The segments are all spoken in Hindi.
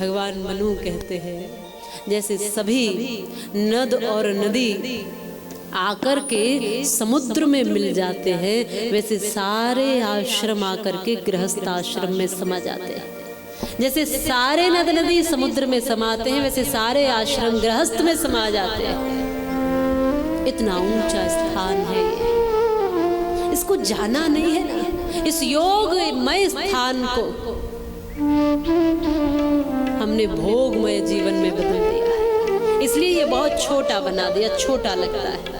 भगवान मनु कहते हैं, जैसे सभी नद और नदी आकर के समुद्र में मिल जाते हैं, वैसे सारे आश्रम आकर के गृहस्थ आश्रम में समा जाते हैं। जैसे सारे नद नदी समुद्र में समाते हैं, वैसे सारे आश्रम गृहस्थ में समा जाते हैं। इतना ऊंचा स्थान है ये, इसको जाना नहीं है ना। इस योगमय स्थान को हमने भोगमय जीवन में बदल दिया है, इसलिए ये बहुत छोटा बना दिया, छोटा लगता है।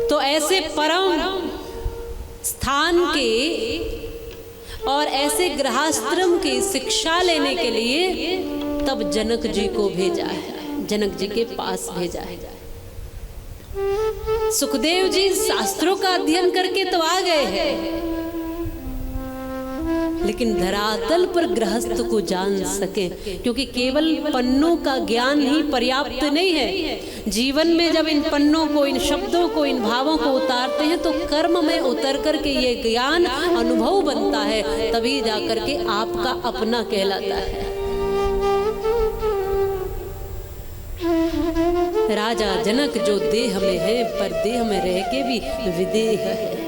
तो ऐसे परम स्थान के और ऐसे गृहस्थाश्रम की शिक्षा लेने के लिए तब जनक जी को भेजा है, जनक जी के पास भेजा है। सुखदेव जी शास्त्रों का अध्ययन करके तो आ गए हैं, लेकिन धरातल पर गृहस्थ को जान सके, क्योंकि केवल पन्नों का ज्ञान ही पर्याप्त नहीं है। जीवन में जब इन पन्नों को, इन शब्दों को, इन भावों को उतारते हैं तो कर्म में उतर करके ये ज्ञान अनुभव बनता है, तभी जाकर के आपका अपना कहलाता है। राजा जनक जो देह में है, पर देह में रह के भी विदेह है।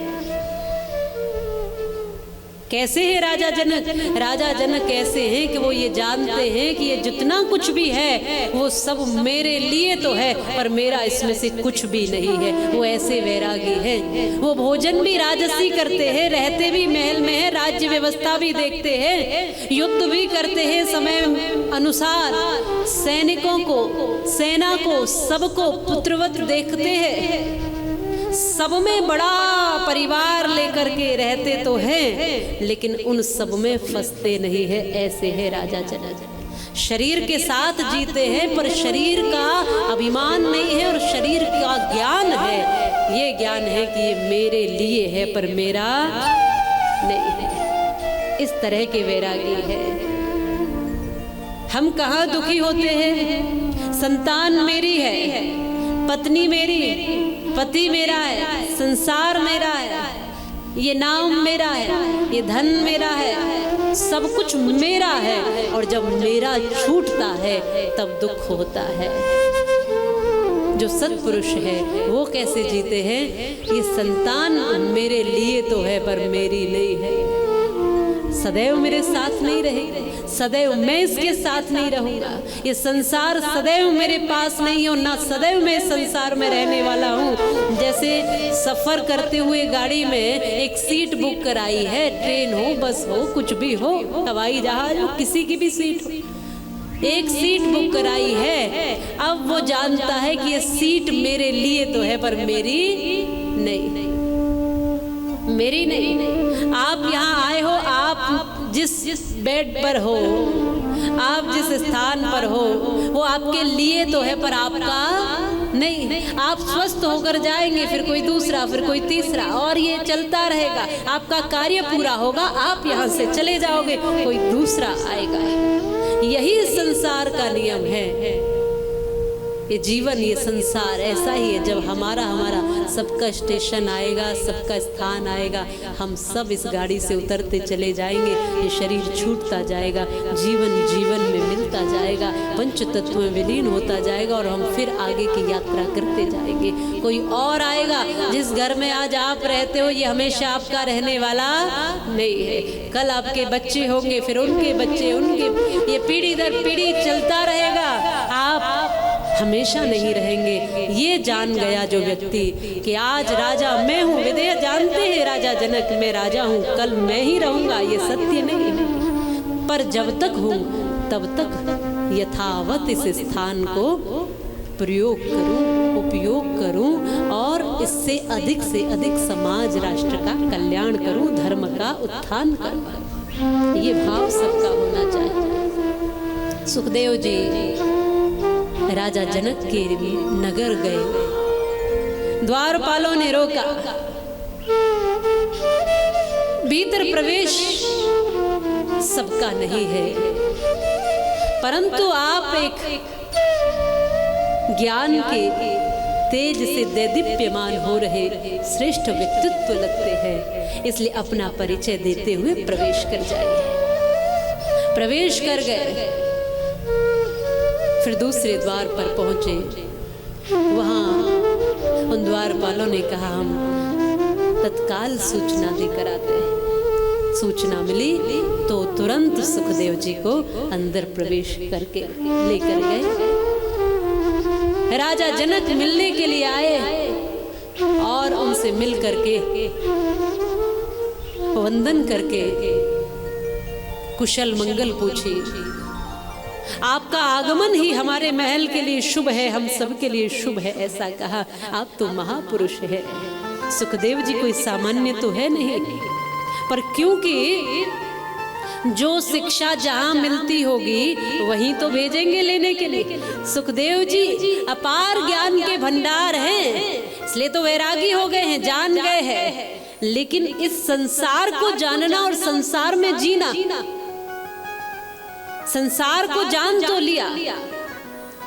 कैसे है राजा जनक? राजा जनक कैसे हैं कि वो ये जानते हैं कि ये जितना कुछ भी है वो सब मेरे लिए तो है, पर मेरा इसमें से कुछ भी नहीं है। वो ऐसे वैरागी हैं। वो भोजन भी राजसी करते हैं, रहते भी महल में है, राज्य व्यवस्था भी देखते हैं, युद्ध भी करते हैं समय अनुसार, सैनिकों को, सेना को, सबको पुत्रवत देखते हैं, सब में बड़ा परिवार लेकर के रहते तो हैं, लेकिन उन सब में फंसते नहीं है। ऐसे है राजा जनक। शरीर के साथ जीते हैं, पर शरीर का अभिमान नहीं है और शरीर का ज्ञान है। ये ज्ञान है कि ये मेरे लिए है, पर मेरा नहीं है। इस तरह के वैरागी है। हम कहाँ दुखी होते हैं? संतान मेरी है, पत्नी मेरी, पति मेरा है, संसार मेरा है, ये नाम मेरा है, ये धन मेरा है, सब कुछ मेरा है, और जब मेरा छूटता है तब दुख होता है। जो सत्पुरुष है वो कैसे जीते हैं? ये संतान मेरे लिए तो है, पर मेरी नहीं है। सदैव मेरे साथ नहीं रहेगी, सदैव मैं इसके साथ नहीं रहूंगा। ये संसार सदैव मेरे पास नहीं हो, ना सदैव मैं संसार में रहने वाला हूँ। जैसे सफर करते हुए गाड़ी में एक सीट बुक कराई है, ट्रेन हो, बस हो, कुछ भी हो, हवाई जहाज हो, किसी की भी सीट हो, एक सीट बुक कराई है। अब वो जानता है कि ये सीट मेरे लिए तो है, पर मेरी नहीं, मेरी नहीं। आप यहाँ आए हो, आप जिस बेड पर हो, आप जिस स्थान पर हो, वो आपके लिए तो है, पर आपका नहीं। आप स्वस्थ होकर जाएंगे, फिर कोई दूसरा, फिर कोई तीसरा, और ये चलता रहेगा। आपका कार्य पूरा होगा, आप यहाँ से चले जाओगे, कोई दूसरा आएगा। यही संसार का नियम है। ये जीवन, ये संसार ऐसा ही है। जब हमारा सबका स्टेशन आएगा, सबका स्थान आएगा, हम सब इस गाड़ी से उतरते चले जाएंगे। ये शरीर छूटता जाएगा, जीवन जीवन में मिलता जाएगा, पंच तत्व में विलीन होता जाएगा, और हम फिर आगे की यात्रा करते जाएंगे। कोई और आएगा। जिस घर में आज आप रहते हो ये हमेशा आपका रहने वाला नहीं है। कल आपके बच्चे होंगे, फिर उनके बच्चे, उनके, ये पीढ़ी दर पीढ़ी चलता रहेगा। आप हमेशा नहीं रहेंगे। ये जान गया जो व्यक्ति कि आज राजा मैं हूँ, विदेह जानते हैं राजा जनक, मैं राजा हूँ, कल मैं ही रहूंगा, ये सत्य नहीं है। पर जब तक हूँ तब तक यथावत इस स्थान को प्रयोग करूं, उपयोग करूं, और इससे अधिक से अधिक समाज राष्ट्र का कल्याण करूं, धर्म का उत्थान करूं। ये भाव सबका होना चाहिए। सुखदेव जी राजा जनक के नगर गए। द्वारपालों ने रोका, भीतर प्रवेश सबका नहीं है, परंतु आप एक ज्ञान के तेज से दैदीप्यमान हो रहे श्रेष्ठ व्यक्तित्व लगते हैं, इसलिए अपना परिचय देते हुए प्रवेश कर जाइए। प्रवेश कर गए। फिर दूसरे द्वार पर पहुंचे, वहां उन द्वारपालों ने कहा हम तत्काल सूचना देकर आते हैं। सूचना मिली तो तुरंत सुखदेव जी को अंदर प्रवेश करके लेकर गए। राजा जनक मिलने के लिए आए और उनसे मिल करके वंदन करके कुशल मंगल पूछी। आपका आगमन ही हमारे महल के लिए शुभ है, हम सब के लिए शुभ है, ऐसा कहा। आप तो महापुरुष है। सुखदेव जी कोई सामान्य तो है नहीं, पर क्योंकि जो शिक्षा जहां मिलती होगी वहीं तो भेजेंगे लेने के लिए। सुखदेव जी अपार ज्ञान के भंडार हैं, इसलिए तो वैरागी हो गए हैं, जान गए हैं। लेकिन इस संसार को जानना और संसार में जीना, संसार को जान तो लिया,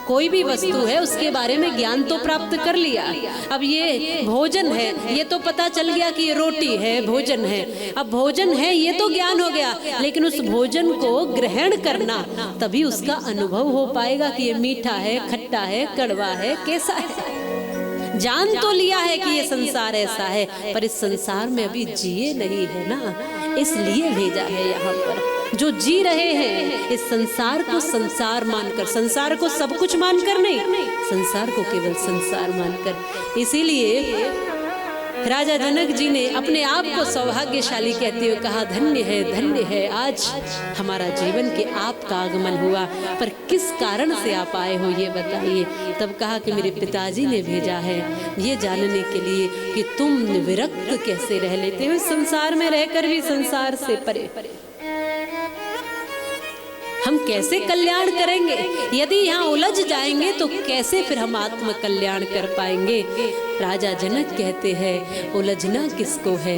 कोई भी वस्तु है उसके बारे में ज्ञान तो प्राप्त कर लिया। अब ये भोजन है, ये तो पता चल गया कि ये रोटी है, भोजन है। अब भोजन है ये तो ज्ञान हो गया, लेकिन उस भोजन को ग्रहण करना तभी उसका अनुभव हो पाएगा कि ये मीठा है, खट्टा है, कड़वा है, कैसा है। जान तो लिया है कि ये संसार ऐसा है, पर इस संसार में अभी जिए नहीं है ना, इसलिए भेजा है यहाँ पर। जो जी रहे हैं इस संसार को संसार मानकर, संसार को सब कुछ मानकर नहीं, संसार को केवल संसार मानकर। इसीलिए राजा जनक जी ने अपने आप को सौभाग्यशाली कहते हुए कहा, धन्य है आज हमारा जीवन के आपका आगमन हुआ। पर किस कारण से आप आए हो ये बताइए। तब कहा कि मेरे पिताजी ने भेजा है ये जानने के लिए कि तुम विरक्त कैसे रह लेते हो, संसार में रहकर भी संसार से परे। हम कैसे कल्याण करेंगे, यदि यहाँ उलझ जाएंगे तो कैसे फिर हम आत्म कल्याण कर पाएंगे। राजा जनक कहते हैं उलझना किसको है,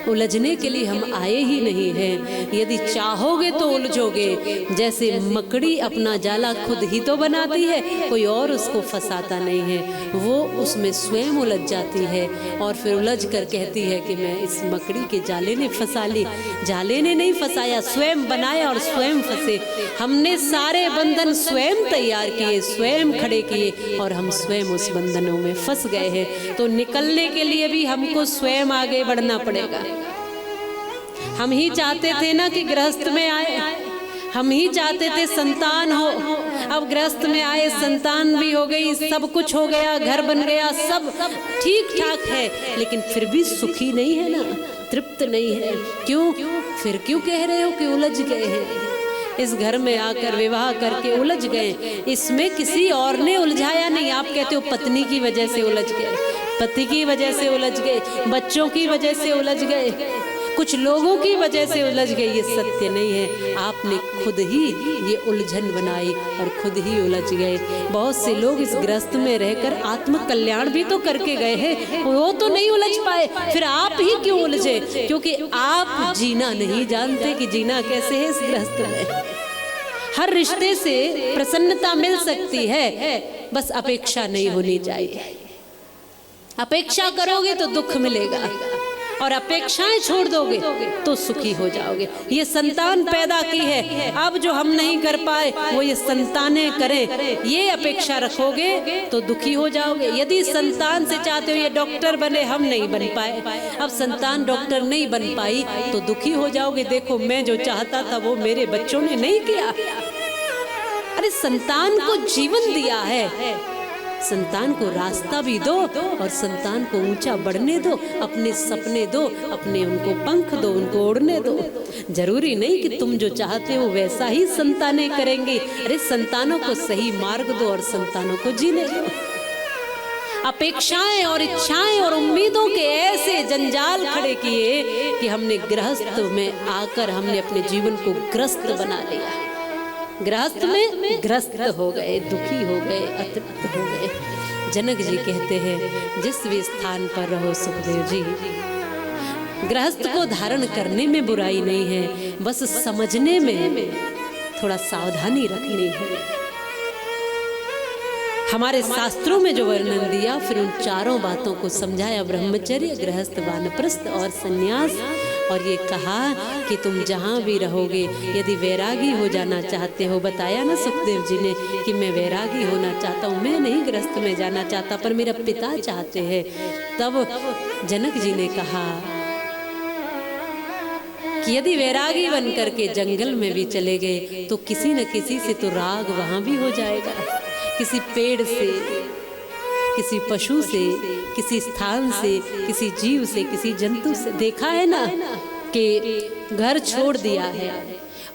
उलझने के लिए हम आए ही नहीं हैं। यदि चाहोगे तो उलझोगे। जैसे मकड़ी अपना जाला खुद ही तो बनाती है, कोई और उसको फंसाता नहीं है, वो उसमें स्वयं उलझ जाती है और फिर उलझ कर कहती है कि मैं इस मकड़ी के जाले ने फंसा ली। जाले ने नहीं फंसाया, स्वयं बनाया और स्वयं फंसे। हमने सारे बंधन स्वयं तैयार किए, स्वयं खड़े किए और हम स्वयं उस बंधनों में फंस गए हैं। तो निकलने के लिए भी हमको स्वयं आगे बढ़ना पड़ेगा। हम ही चाहते थे ना कि गृहस्थ में आए, हम ही चाहते थे संतान हो। अब गृहस्थ में आए, संतान भी हो गई, सब कुछ हो गया, घर बन गया, सब ठीक ठाक है, लेकिन फिर भी सुखी नहीं है ना, तृप्त नहीं है। क्यों? फिर क्यों कह रहे हो कि उलझ गए हैं? इस घर में आकर विवाह करके उलझ गए, इसमें किसी और ने उलझाया नहीं। आप कहते हो पत्नी की वजह से उलझ गए, पति की वजह से उलझ गए, बच्चों की वजह से उलझ गए, कुछ लोगों की वजह से उलझ गए। ये सत्य नहीं है, आपने खुद ही ये उलझन बनाई और खुद ही उलझ गए। बहुत से लोग इस ग्रस्त में रहकर आत्म कल्याण भी तो करके गए हैं, वो तो नहीं उलझ पाए, फिर आप ही क्यों उलझे? क्योंकि आप जीना नहीं जानते कि जीना कैसे है इस ग्रस्त में। हर रिश्ते से प्रसन्नता मिल सकती है, बस अपेक्षा नहीं होनी चाहिए। अपेक्षा करोगे तो दुख मिलेगा और अपेक्षाएं छोड़ दोगे तो सुखी हो जाओगे। ये संतान पैदा की है, अब जो हम नहीं कर पाए वो ये संतानें करें, ये अपेक्षा रखोगे तो दुखी हो जाओगे। यदि संतान से चाहते हो ये डॉक्टर बने, हम नहीं बन पाए, अब संतान डॉक्टर नहीं बन पाई तो दुखी हो जाओगे। देखो मैं जो चाहता था वो मेरे बच्चों ने नहीं किया। अरे संतान को जीवन दिया है, संतान को रास्ता भी दो और संतान को ऊंचा बढ़ने दो, अपने सपने दो, अपने उनको पंख दो, उनको उड़ने दो। जरूरी नहीं कि तुम जो चाहते हो वैसा ही संतानें करेंगी। अरे संतानों को सही मार्ग दो और संतानों को जीने दो। अपेक्षाएं और इच्छाएं और उम्मीदों के ऐसे जंजाल खड़े किए कि हमने गृहस्थ में आकर हमने अपने जीवन को ग्रस्त बना लिया। गृहस्थ में ग्रस्त हो गए, दुखी हो गए, अतृप्त हो गए। जनक जी कहते हैं जिस भी स्थान पर रहो सुखदेव जी, गृहस्थ को धारण करने में बुराई नहीं है, बस समझने में थोड़ा सावधानी रखनी है। हमारे शास्त्रों में जो वर्णन दिया, फिर उन चारों बातों को समझाया, ब्रह्मचर्य, गृहस्थ, वानप्रस्थ और संन्यास। और ये कहा कि तुम जहाँ भी रहोगे, यदि वैरागी हो जाना चाहते हो, बताया ना सुखदेव जी ने कि मैं वैरागी होना चाहता हूँ, मैं नहीं गृहस्थ में जाना चाहता, पर मेरा पिता चाहते हैं। तब जनक जी ने कहा कि यदि वैरागी बन करके जंगल में भी चले गए तो किसी न किसी से तो राग वहाँ भी हो जाएगा, किसी पेड़ से, किसी पशु से, किसी स्थान से, किसी जीव से, किसी जंतु से। देखा है ना कि घर छोड़ दिया है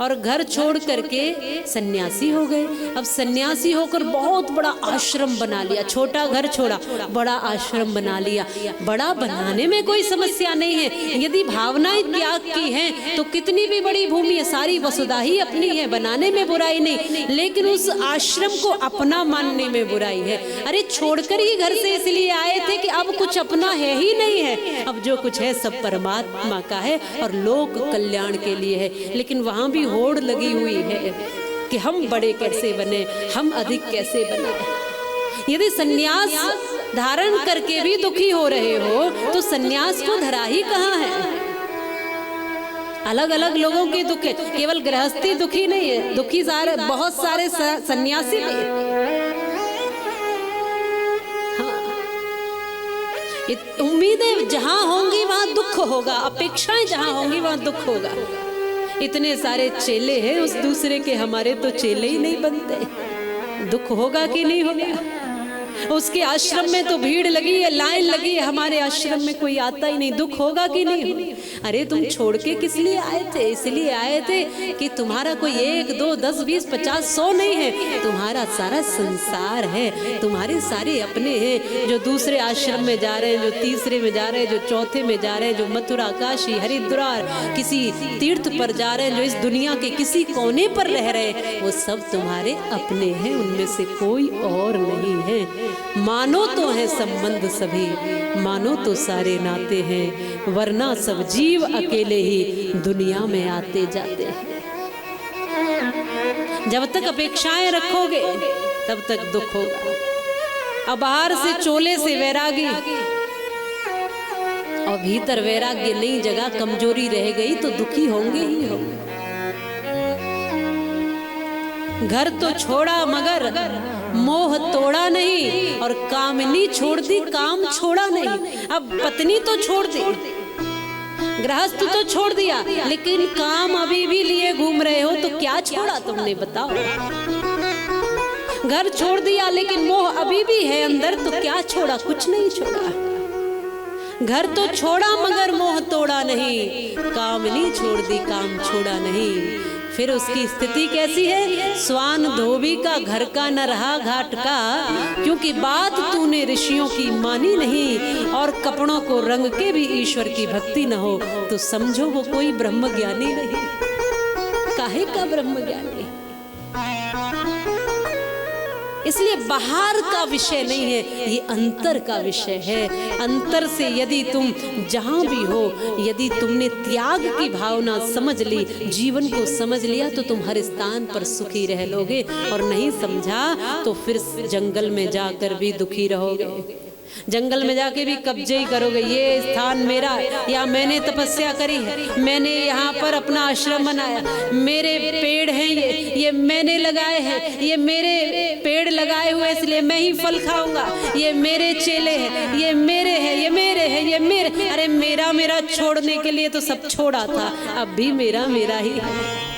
और घर छोड़ करके सन्यासी हो गए। अब सन्यासी होकर बहुत बड़ा आश्रम बना लिया, छोटा घर छोड़ा, बड़ा आश्रम बना लिया। बड़ा बनाने में कोई समस्या नहीं है, यदि भावनाएं त्याग की हैं तो कितनी भी बड़ी भूमि है, सारी वसुधा ही अपनी है, बनाने में बुराई नहीं, लेकिन उस आश्रम को अपना मानने में बुराई है। अरे छोड़कर ही घर से इसलिए आए थे कि अब कुछ अपना है ही नहीं है, अब जो कुछ है सब परमात्मा का है और लोक कल्याण के लिए है। लेकिन वहां भी होड़ लगी हुई है कि हम बड़े कैसे बने, हम अधिक कैसे बने। यदि सन्यास धारण करके भी दुखी हो रहे हो तो सन्यास को धरा ही कहाँ है। अलग अलग लोगों के दुख है, केवल गृहस्थी दुखी नहीं है, दुखी सारे बहुत सारे सन्यासी भी। हाँ, उम्मीदें जहां होंगी वहां दुख होगा, अपेक्षाएं जहां होंगी वहां दुख होगा। इतने सारे चेले हैं, उस दूसरे के हमारे तो चेले ही नहीं बनते, दुख होगा कि नहीं होगा। उसके आश्रम में तो भीड़ लगी है, लाइन लगी है, हमारे आश्रम में कोई आता ही नहीं, दुख होगा कि नहीं। अरे तुम छोड़ के किस लिए आए थे? इसलिए आए थे कि तुम्हारा कोई 1, 2, 10, 20, 50, 100 नहीं है, तुम्हारा सारा संसार है, तुम्हारे सारे अपने हैं, जो दूसरे आश्रम में जा रहे हैं, जो तीसरे में जा रहे हैं, जो चौथे में जा रहे हैं, जो मथुरा, काशी, हरिद्वार, किसी तीर्थ पर जा रहे हैं, जो इस दुनिया के किसी कोने पर रह रहे हैं, वो सब तुम्हारे अपने हैं, उनमें से कोई और नहीं है। मानो तो है संबंध सभी, मानो तो सारे नाते हैं, वरना सब जीव अकेले ही दुनिया में आते जाते हैं। जब तक अपेक्षाएं रखोगे तब तक दुख होगा। अब बाहर से चोले से वैरागी और भीतर वैराग्य नहीं जगह, कमजोरी रह गई तो दुखी होंगे ही होंगे। घर तो छोड़ा मगर मोह तोड़ा नहीं, और कामनी छोड़ दी काम छोड़ा नहीं। अब पत्नी तो छोड़ दी, गृहस्थ तो छोड़ दिया, लेकिन काम अभी भी लिए घूम रहे हो तो क्या छोड़ा तुमने, बताओ। घर छोड़ दिया लेकिन मोह अभी भी है अंदर, तो क्या छोड़ा? कुछ नहीं छोड़ा। घर तो छोड़ा मगर मोह तोड़ा नहीं, कामनी छोड़ दी काम छोड़ा नहीं। फिर उसकी स्थिति कैसी है? स्वान धोबी का घर का न रहा घाट का, क्योंकि बात तूने ऋषियों की मानी नहीं, और कपड़ों को रंग के भी ईश्वर की भक्ति न हो तो समझो वो कोई ब्रह्म ज्ञानी नहीं। काहे का ब्रह्म ज्ञानी? इसलिए बाहर का विषय नहीं है, ये अंतर का विषय है। अंतर से यदि तुम जहां भी हो, यदि तुमने त्याग की भावना समझ ली, जीवन को समझ लिया, तो तुम हर स्थान पर सुखी रह लोगे, और नहीं समझा तो फिर जंगल में जाकर भी दुखी रहोगे। जंगल में जाके भी कब्जे ही करोगे, ये स्थान मेरा, या मैंने तपस्या करी है, मैंने यहाँ पर अपना आश्रम बनाया, मेरे पेड़ हैं ये मैंने लगाए हैं, ये मेरे पेड़ लगाए हुए इसलिए मैं ही फल खाऊंगा, ये मेरे चेले हैं, ये मेरे हैं, ये मेरे हैं, ये मेरे। अरे मेरा मेरा छोड़ने के लिए तो सब छोड़ा था, अब भी मेरा मेरा ही है।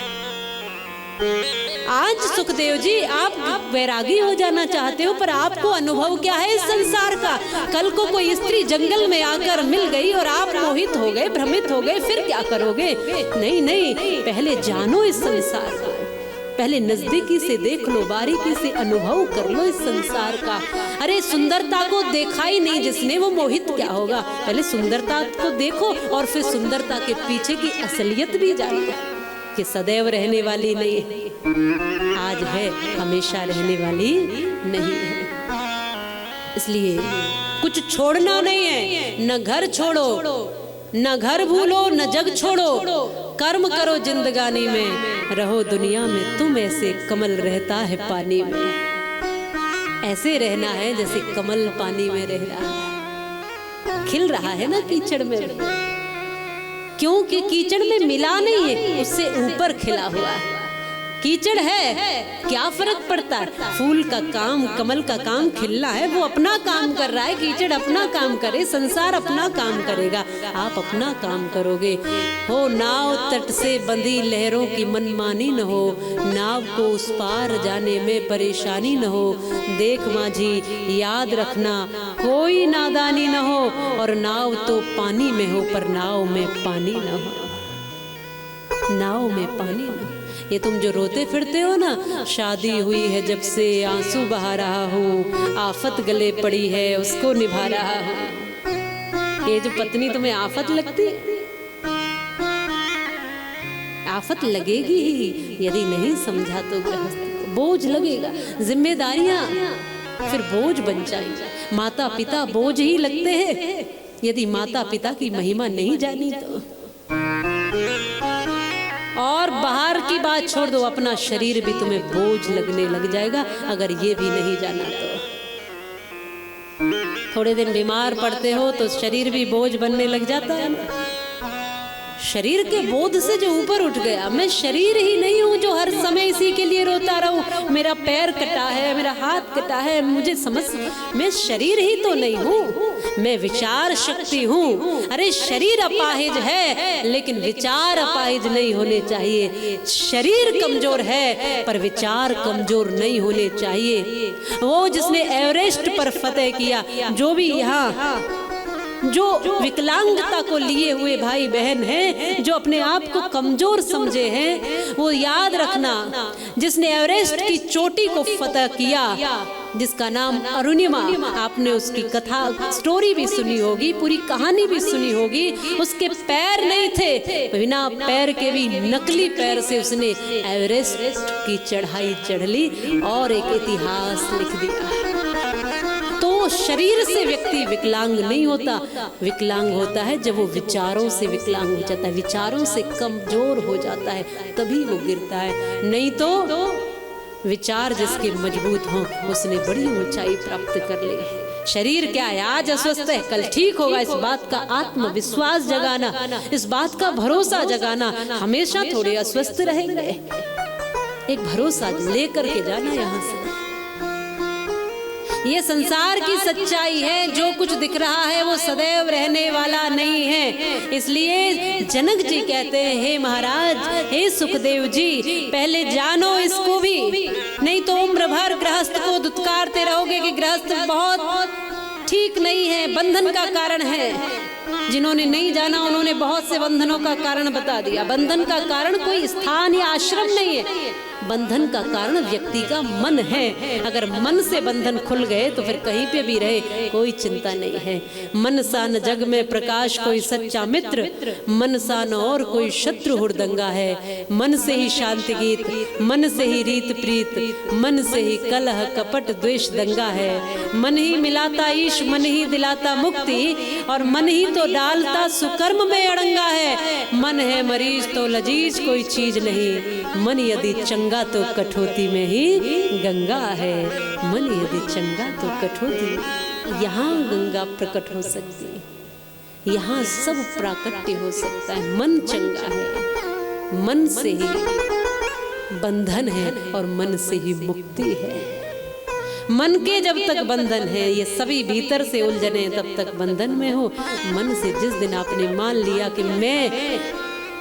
आज सुखदेव जी आप वैरागी हो जाना चाहते हो, पर आपको अनुभव क्या है इस संसार का? कल को कोई स्त्री जंगल में आकर मिल गई और आप मोहित हो गए, भ्रमित हो गए, फिर क्या करोगे? नहीं नहीं, पहले जानो इस संसार को, पहले नजदीकी से देख लो, बारीकी से अनुभव कर लो इस संसार का। अरे सुंदरता को देखा ही नहीं जिसने, वो मोहित क्या होगा? पहले सुंदरता को देखो और फिर सुंदरता के पीछे की असलियत भी जानो कि सदैव रहने वाली नहीं है, आज है हमेशा रहने वाली नहीं है। इसलिए कुछ छोड़ना नहीं है, न घर छोड़ो, न घर भूलो, न जग छोड़ो, कर्म करो जिंदगानी में, रहो दुनिया में तुम ऐसे कमल रहता है पानी में। ऐसे रहना है जैसे कमल पानी में रह रहा है, खिल रहा है ना कीचड़ में, क्योंकि कीचड़ में मिला नहीं है, उससे ऊपर खिला हुआ है। कीचड़ है, क्या फर्क पड़ता है? फूल का काम, कमल का काम खिलना है, वो अपना काम कर रहा है। कीचड़ अपना काम करे, संसार अपना काम करेगा, आप अपना काम करोगे। हो नाव तट से बंधी लहरों की मनमानी न हो, नाव को उस पार जाने में परेशानी न हो। देख माझी याद रखना कोई नादानी न हो, और नाव तो पानी में हो पर नाव में पानी न हो, नाव में पानी न हो। ये तुम जो रोते फिरते हो ना, शादी हुई है जब से आंसू बहा रहा हूँ, आफत गले पड़ी है उसको निभा रहा हूँ। ये जो पत्नी तुम्हें आफत लगती, आफत लगेगी ही यदि नहीं समझा तो गृहस्थ को बोझ लगेगा। जिम्मेदारियां फिर बोझ बन जाएंगी। माता पिता बोझ ही लगते हैं यदि माता पिता की महिमा नहीं जानी तो। और बाहर की बात छोड़ दो, अपना शरीर भी तुम्हें बोझ लगने लग जाएगा अगर ये भी नहीं जाना तो। थोड़े दिन बीमार पड़ते हो तो शरीर भी बोझ बनने लग जाता है ना। शरीर के बोध से जो ऊपर उठ गया, मैं शरीर ही नहीं हूँ जो हर समय इसी के लिए रोता रहूं। मेरा पैर कटा है, मेरा हाथ कटा है, मुझे समझ, मैं शरीर ही तो नहीं हूँ, मैं विचार शक्ति हूँ। अरे शरीर अपाहिज है लेकिन विचार अपाहिज नहीं होने चाहिए। शरीर कमजोर है पर विचार कमजोर नहीं होने चाहिए। वो जिसने एवरेस्ट पर फतेह किया, जो भी यहाँ जो विकलांगता को लिए हुए भाई बहन हैं, जो अपने आप को कमजोर समझे हैं, वो याद रखना, जिसने एवरेस्ट की चोटी को फतह किया, जिसका नाम अरुणिमा, आपने उसकी कथा स्टोरी भी सुनी होगी, पूरी कहानी भी सुनी होगी। उसके पैर नहीं थे, बिना पैर के भी नकली पैर से उसने एवरेस्ट की चढ़ाई चढ़ ली और एक इतिहास लिख दिया। तो शरीर से व्यक्ति विकलांग नहीं होता, विकलांग होता है जब वो विचारों से विकलांग हो जाता है, विचारों से कमजोर हो जाता है, तभी वो गिरता है। नहीं तो विचार जिसके मजबूत हों उसने बड़ी ऊंचाई प्राप्त कर ली। शरीर क्या है, आज अस्वस्थ है कल ठीक होगा, इस बात का आत्मविश्वास जगाना, इस बात का भरोसा जगाना। हमेशा थोड़े अस्वस्थ रहेंगे, एक भरोसा लेकर के जाना यहाँ से। ये संसार की सच्चाई है, जो कुछ दिख रहा है वो सदैव रहने वाला नहीं है। इसलिए जनक जी कहते हैं, हे महाराज, हे सुखदेव जी, पहले जानो इसको भी, नहीं तो उम्र भर गृहस्थ को दुत्कारते रहोगे कि गृहस्थ बहुत ठीक नहीं है, बंधन का कारण है। जिन्होंने नहीं जाना उन्होंने बहुत से बंधनों का कारण बता दिया। बंधन का कारण कोई स्थान या आश्रम नहीं है, बंधन का कारण व्यक्ति का मन है। अगर मन से बंधन खुल गए तो फिर कहीं पे भी रहे कोई चिंता नहीं है। मन सा न जग में प्रकाश कोई सच्चा मित्र, मन सा न और कोई शत्रु हुड़दंगा है। मन से ही शांति गीत, मन से ही रीत प्रीत, मन से ही कलह कपट द्वेष दंगा है। मन ही मिलाता ईश, मन ही दिलाता मुक्ति, और मन ही तो डालता सुकर्म में अड़ंगा है। मन है मरीज तो लजीज कोई चीज नहीं, मन यदि चंगा तो कठौती में ही गंगा है। मन यदि चंगा तो कठौती, यहाँ गंगा प्रकट हो सकती है, यहाँ सब प्राकट्य हो सकता है। मन चंगा है, मन से ही बंधन है और मन से ही मुक्ति है। मन के जब तक बंधन है, ये सभी भीतर से उलझने, तब तक बंधन में हो। मन से जिस दिन आपने मान लिया कि मैं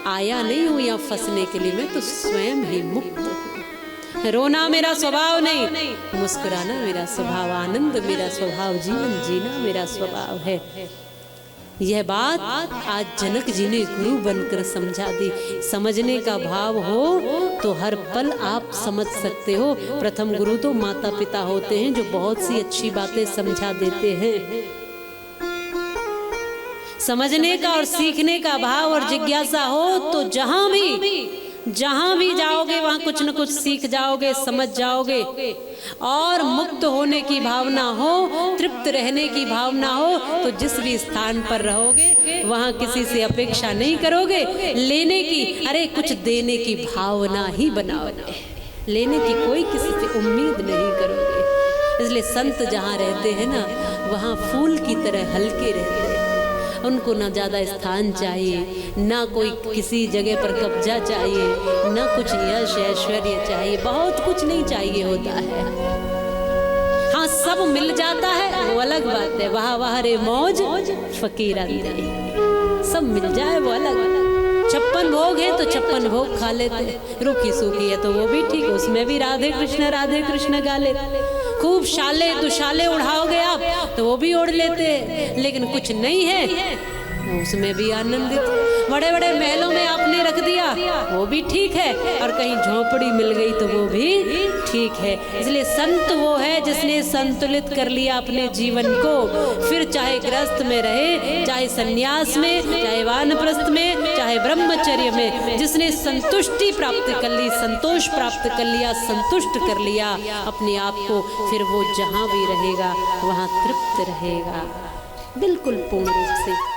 आया नहीं हूं यहाँ फंसने के लिए, मैं तो स्वयं ही मुक्त हूँ। रोना मेरा स्वभाव नहीं, मुस्कुराना मेरा स्वभाव, आनंद मेरा स्वभाव, जीवन जीना मेरा स्वभाव है। यह बात आज जनक जी ने गुरु बनकर समझा दी। समझने का भाव हो तो हर पल आप समझ सकते हो। प्रथम गुरु तो माता पिता होते हैं जो बहुत सी अच्छी बातें समझा देते हैं। समझने का और सीखने का भाव और जिज्ञासा हो तो जहां भी जाओगे वहां कुछ न कुछ सीख जाओगे, समझ जाओगे। और मुक्त होने की भावना हो, तृप्त रहने की भावना हो तो जिस भी स्थान पर रहोगे वहां किसी से अपेक्षा नहीं करोगे लेने की, अरे कुछ देने की भावना ही बनाओगे। लेने की कोई किसी से उम्मीद नहीं करोगे। इसलिए संत जहाँ रहते हैं ना, वहाँ फूल की तरह हल्के रहते हैं। उनको ना ज़्यादा स्थान चाहिए, ना कोई किसी जगह पर कब्जा चाहिए, ना कुछ यश ऐश्वर्य चाहिए, बहुत कुछ नहीं चाहिए होता है। हाँ, सब मिल जाता है वो अलग बात है, वाह वाह रे मौज फकीरा दे, सब मिल जाए वो अलग। 56 भोग है तो 56 भोग खा लेते, रूखी सूखी है तो वो भी ठीक, उसमें भी राधे कृष्ण गा लेते। खूब शाले दुशाले उड़ाओगे आप तो वो भी ओढ़ लेते, लेकिन कुछ नहीं है उसमें भी आनंदित। बड़े बड़े महलों में आपने रख दिया वो भी ठीक है, और कहीं झोपड़ी मिल गई तो वो भी ठीक है। इसलिए संत वो है जिसने संतुलित कर लिया अपने जीवन को, फिर चाहे गृहस्थ में रहे, चाहे सन्यास में, चाहे वानप्रस्थ में, चाहे ब्रह्मचर्य में, जिसने संतुष्टि प्राप्त कर ली, संतोष प्राप्त कर लिया, संतुष्ट कर लिया अपने आप को, फिर वो जहाँ भी रहेगा वहाँ तृप्त रहेगा बिल्कुल पूर्ण रूप से।